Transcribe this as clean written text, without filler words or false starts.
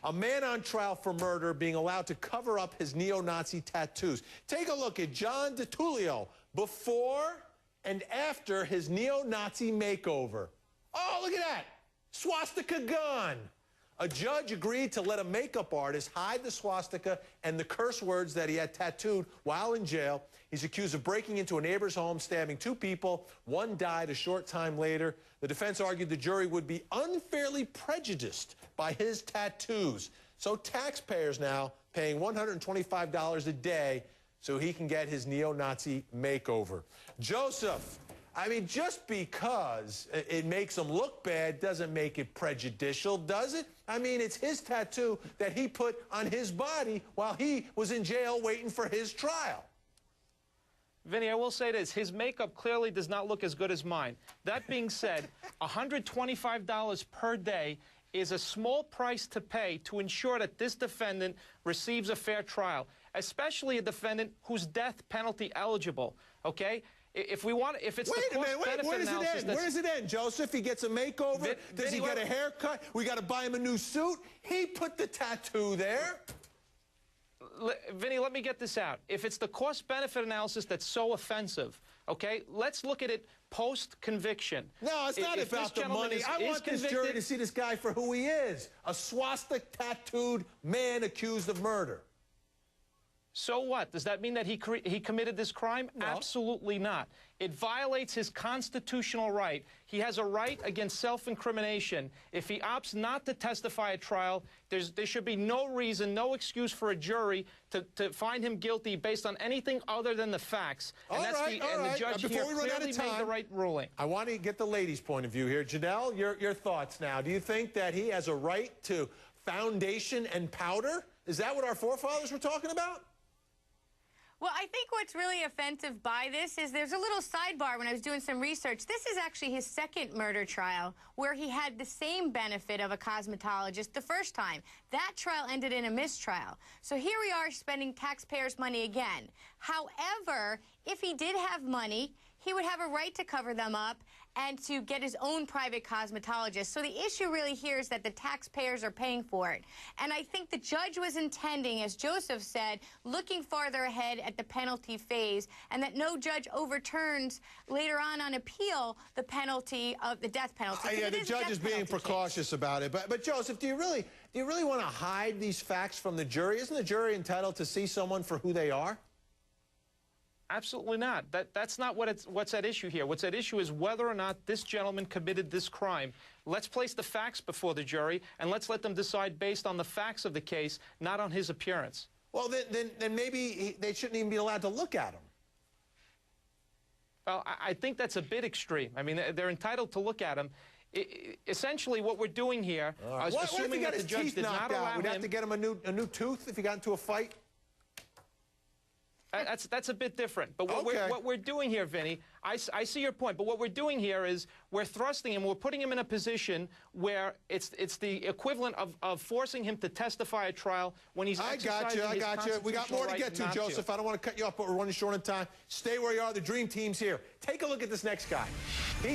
A man on trial for murder being allowed to cover up his neo-Nazi tattoos. Take a look at John DiTullio before and after his neo-Nazi makeover. Oh, look at that. Swastika gone. A judge agreed to let a makeup artist hide the swastika and the curse words that he had tattooed while in jail. He's accused of breaking into a neighbor's home, stabbing 2 people. 1 died a short time later. The defense argued the jury would be unfairly prejudiced by his tattoos. So taxpayers now paying $125 a day so he can get his neo-Nazi makeover. Joseph, I mean, just because it makes him look bad doesn't make it prejudicial, does it? I mean, it's his tattoo that he put on his body while he was in jail waiting for his trial. Vinny, I will say this. His makeup clearly does not look as good as mine. That being said, $125 per day is a small price to pay to ensure that this defendant receives a fair trial, especially a defendant who's death penalty eligible, okay? If it's the cost-benefit analysis... Where does it end, Joseph? He gets a makeover? Does he get a haircut? We got to buy him a new suit? He put the tattoo there. Vinny, let me get this out. If it's the cost-benefit analysis that's so offensive, okay, let's look at it post-conviction. No, it's not about the money. I want this jury to see this guy for who he is, a swastika-tattooed man accused of murder. So what? Does that mean that he committed this crime? No. Absolutely not. It violates his constitutional right. He has a right against self-incrimination. If he opts not to testify at trial, there should be no reason, no excuse for a jury to find him guilty based on anything other than the facts. And the judge here clearly made the right ruling. I want to get the ladies' point of view here. Janelle, your thoughts now. Do you think that he has a right to foundation and powder? Is that what our forefathers were talking about? Well, I think what's really offensive by this is there's a little sidebar when I was doing some research. This is actually his second murder trial where he had the same benefit of a cosmetologist the first time. That trial ended in a mistrial. So here we are spending taxpayers' money again. However, if he did have money, he would have a right to cover them up and to get his own private cosmetologist. So the issue really here is that the taxpayers are paying for it. And I think the judge was intending, as Joseph said, looking farther ahead at the penalty phase, and that no judge overturns later on appeal the penalty of the death penalty. Yeah, the judge is being precautious about it. But Joseph, do you really want to hide these facts from the jury? Isn't the jury entitled to see someone for who they are? Absolutely not. That's not what's at issue here. What's at issue is whether or not this gentleman committed this crime. Let's place the facts before the jury, and let's let them decide based on the facts of the case, not on his appearance. Well, then maybe they shouldn't even be allowed to look at him. Well, I think that's a bit extreme. I mean, they're entitled to look at him. Essentially, what we're doing here, assuming that the judge did not allow him... We'd have to get him a new tooth if he got into a fight? That's a bit different. But what we're doing here, Vinny, I see your point, but what we're doing here is we're thrusting him, we're putting him in a position where it's the equivalent of forcing him to testify at trial when he's exercising his constitutional right not to. We got more to get to, Joseph. I don't want to cut you off, but we're running short on time. Stay where you are. The dream team's here. Take a look at this next guy. He's